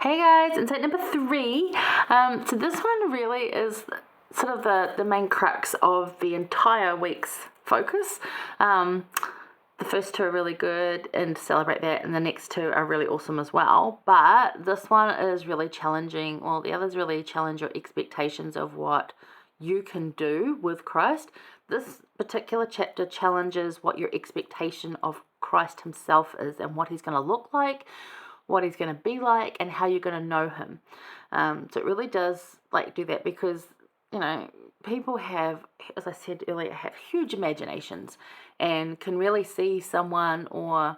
Hey guys, insight number 3. So this one really is sort of the main crux of the entire week's focus. The first 2 are really good and to celebrate that, and the next 2 are really awesome as well. But this one is really challenging. Well, the others really challenge your expectations of what you can do with Christ. This particular chapter challenges what your expectation of Christ himself is and what he's going to look like, what he's going to be like, and how you're going to know him. So it really does do that because, people have, as I said earlier, have huge imaginations and can really see someone and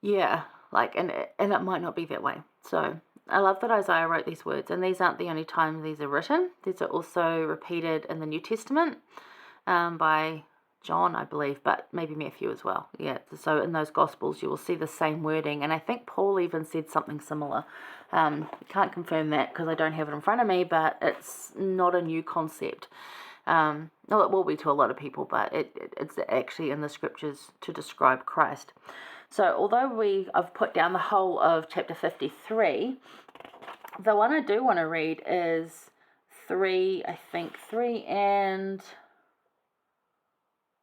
it might not be that way. So I love that Isaiah wrote these words, and these aren't the only time these are written. These are also repeated in the New Testament by John, I believe, but maybe Matthew as well. Yeah, so in those Gospels you will see the same wording, and I think Paul even said something similar. Can't confirm that because I don't have it in front of me, but it's not a new concept. No, it will be to a lot of people, but it's actually in the scriptures to describe Christ. So although I've put down the whole of chapter 53, the one I do want to read is 3 and...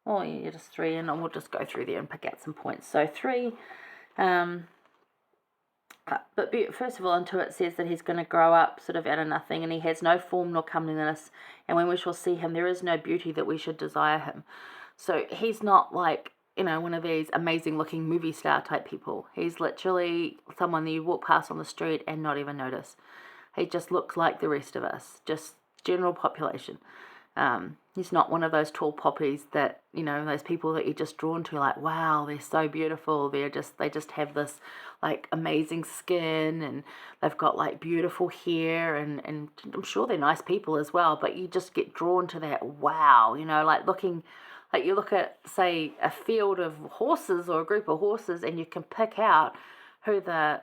Oh, yeah, just 3, and we'll just go through there and pick out some points. So 3, but first of all, into it says that he's going to grow up sort of out of nothing, and he has no form nor comeliness, and when we shall see him, there is no beauty that we should desire him. So he's not one of these amazing-looking movie star type people. He's literally someone that you walk past on the street and not even notice. He just looks like the rest of us, just general population. He's not one of those tall poppies that, those people that you're just drawn to, like, wow, they're so beautiful. They just have this, amazing skin, and they've got, beautiful hair, and I'm sure they're nice people as well, but you just get drawn to that, wow, looking, you look at, say, a field of horses or a group of horses, and you can pick out who the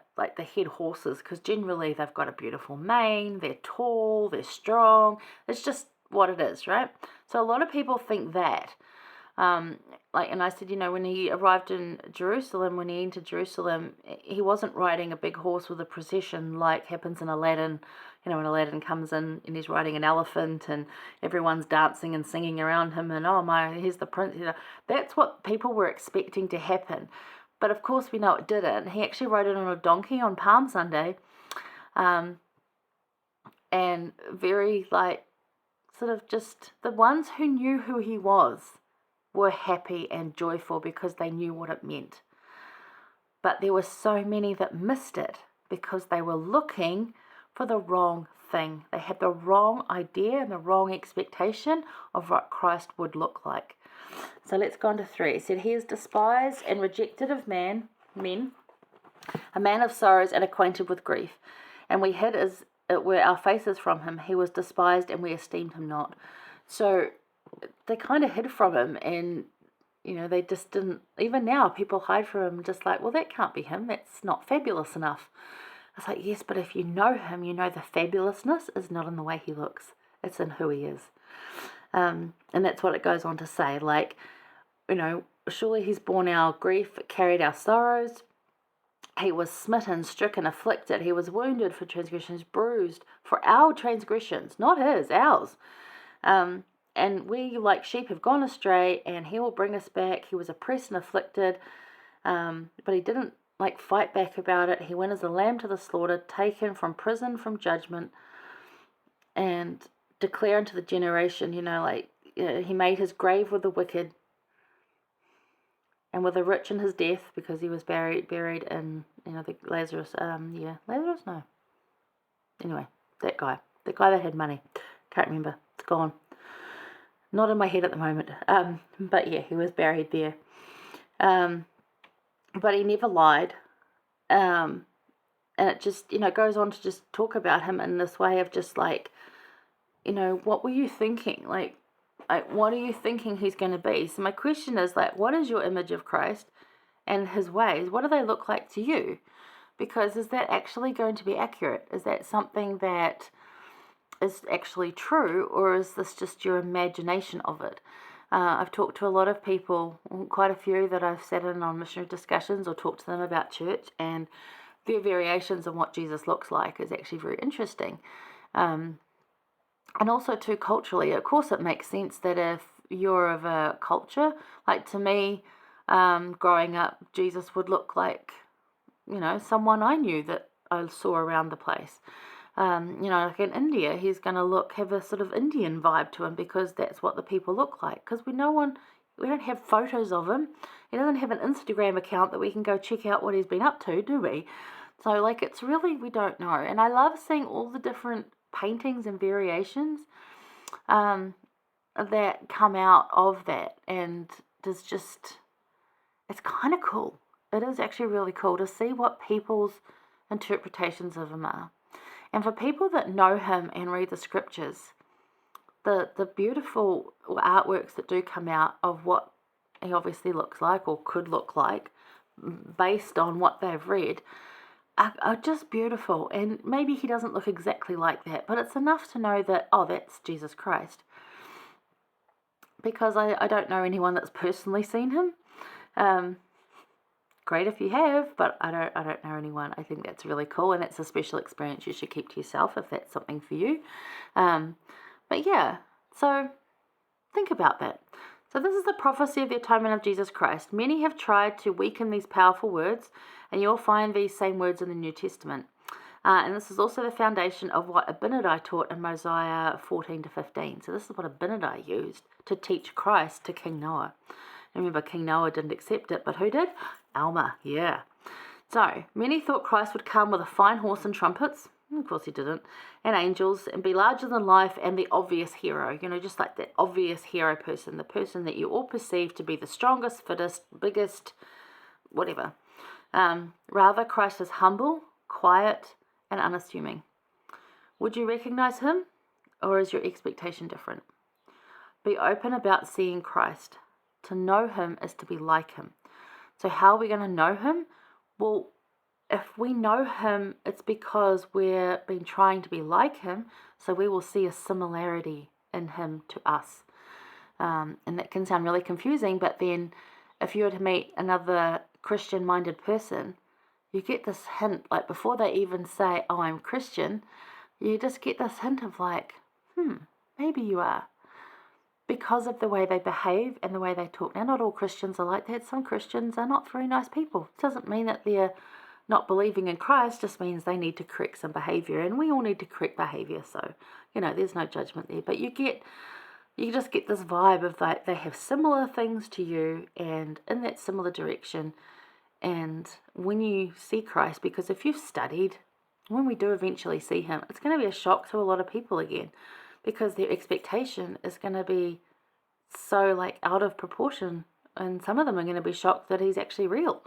head horses, because generally they've got a beautiful mane, they're tall, they're strong. It's just what it is, right? So a lot of people think that. And I said, when he arrived in Jerusalem, when he entered Jerusalem, he wasn't riding a big horse with a procession like happens in Aladdin. When Aladdin comes in and he's riding an elephant and everyone's dancing and singing around him and, oh my, here's the prince. That's what people were expecting to happen. But of course we know it didn't. He actually rode it on a donkey on Palm Sunday. And very sort of just the ones who knew who he was were happy and joyful because they knew what it meant. But there were so many that missed it because they were looking for the wrong thing. They had the wrong idea and the wrong expectation of what Christ would look like. So let's go on to 3. It said, he is despised and rejected of men, a man of sorrows and acquainted with grief. And we hid were our faces from him. He was despised and we esteemed him not. So they kind of hid from him, and they just didn't. Even now people hide from him, just well, that can't be him, that's not fabulous enough. It's yes, but if you know him, you know the fabulousness is not in the way he looks, it's in who he is. And that's what it goes on to say, surely he's borne our grief, carried our sorrows. He was smitten, stricken, afflicted. He was wounded for transgressions, bruised for our transgressions, not his, ours. And we, like sheep, have gone astray, and he will bring us back. He was oppressed and afflicted, but he didn't fight back about it. He went as a lamb to the slaughter, taken from prison, from judgment, and declare unto the generation, he made his grave with the wicked, and with the rich in his death, because he was buried in, the Lazarus, Lazarus? No. Anyway, that guy that had money. Can't remember. It's gone. Not in my head at the moment. But yeah, he was buried there. But he never lied. And it just, goes on to just talk about him in this way of just what were you thinking? What are you thinking he's going to be? So my question is, what is your image of Christ and his ways? What do they look like to you? Because is that actually going to be accurate? Is that something that is actually true, or is this just your imagination of it? I've talked to a lot of people, quite a few that I've sat in on missionary discussions or talked to them about church, and their variations on what Jesus looks like is actually very interesting. And also too, culturally, of course it makes sense that if you're of a culture, like to me, growing up, Jesus would look like, someone I knew that I saw around the place. Like in India, he's going to have a sort of Indian vibe to him because that's what the people look like. Because we don't have photos of him. He doesn't have an Instagram account that we can go check out what he's been up to, do we? So, like, it's really, we don't know. And I love seeing all the different paintings and variations that come out of that. And it's kind of cool. It is actually really cool to see what people's interpretations of him are. And for people that know him and read the scriptures, the beautiful artworks that do come out of what he obviously looks like or could look like based on what they've read are just beautiful. And maybe he doesn't look exactly like that, but it's enough to know that, oh, that's Jesus Christ. Because I don't know anyone that's personally seen him. Great if you have, but I don't know anyone. I think that's really cool, and it's a special experience you should keep to yourself if that's something for you. But yeah, so think about that. So this is the prophecy of the atonement of Jesus Christ. Many have tried to weaken these powerful words, and you'll find these same words in the New Testament. And this is also the foundation of what Abinadi taught in Mosiah 14 to 15. So this is what Abinadi used to teach Christ to King Noah. Remember, King Noah didn't accept it, but who did? Alma, yeah. So, many thought Christ would come with a fine horse and trumpets. Of course he didn't. And angels, and be larger than life and the obvious hero. Just like that obvious hero person. The person that you all perceive to be the strongest, fittest, biggest, whatever. Rather, Christ is humble, quiet, and unassuming. Would you recognize him? Or is your expectation different? Be open about seeing Christ. To know him is to be like him. So how are we going to know him? Well, if we know him, it's because we've been trying to be like him, so we will see a similarity in him to us. And that can sound really confusing, but then if you were to meet another Christian-minded person, you get this hint, like before they even say, oh, I'm Christian, you just get this hint of like, maybe you are. Because of the way they behave and the way they talk. Now, not all Christians are like that. Some Christians are not very nice people. It doesn't mean that they're not believing in Christ, just means they need to correct some behavior. And we all need to correct behavior. So, there's no judgment there. But you just get this vibe of that they have similar things to you and in that similar direction. And when you see Christ, because if you've studied, when we do eventually see him, it's going to be a shock to a lot of people again. Because their expectation is going to be so out of proportion. And some of them are going to be shocked that he's actually real.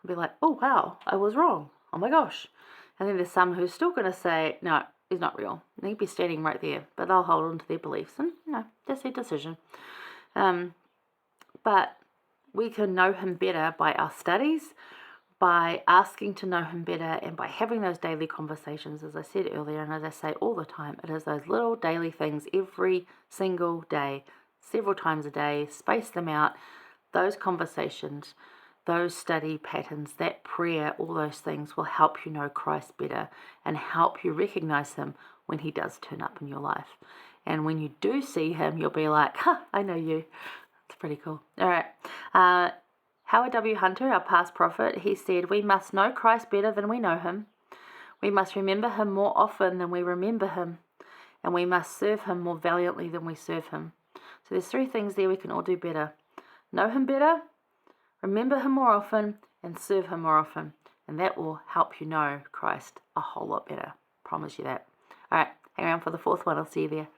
They'll be like, oh wow, I was wrong. Oh my gosh. And then there's some who's still going to say, no, he's not real. And he'd be standing right there. But they'll hold on to their beliefs. And that's their decision. But we can know him better by our studies, by asking to know him better, and by having those daily conversations, as I said earlier, and as I say all the time, it is those little daily things every single day, several times a day, space them out, those conversations, those study patterns, that prayer, all those things will help you know Christ better and help you recognize him when he does turn up in your life. And when you do see him, you'll be like, I know you. It's pretty cool. All right. Howard W. Hunter, our past prophet, he said, we must know Christ better than we know him. We must remember him more often than we remember him. And we must serve him more valiantly than we serve him. So there's 3 things there we can all do better. Know him better, remember him more often, and serve him more often. And that will help you know Christ a whole lot better. Promise you that. All right, hang around for the 4th one. I'll see you there.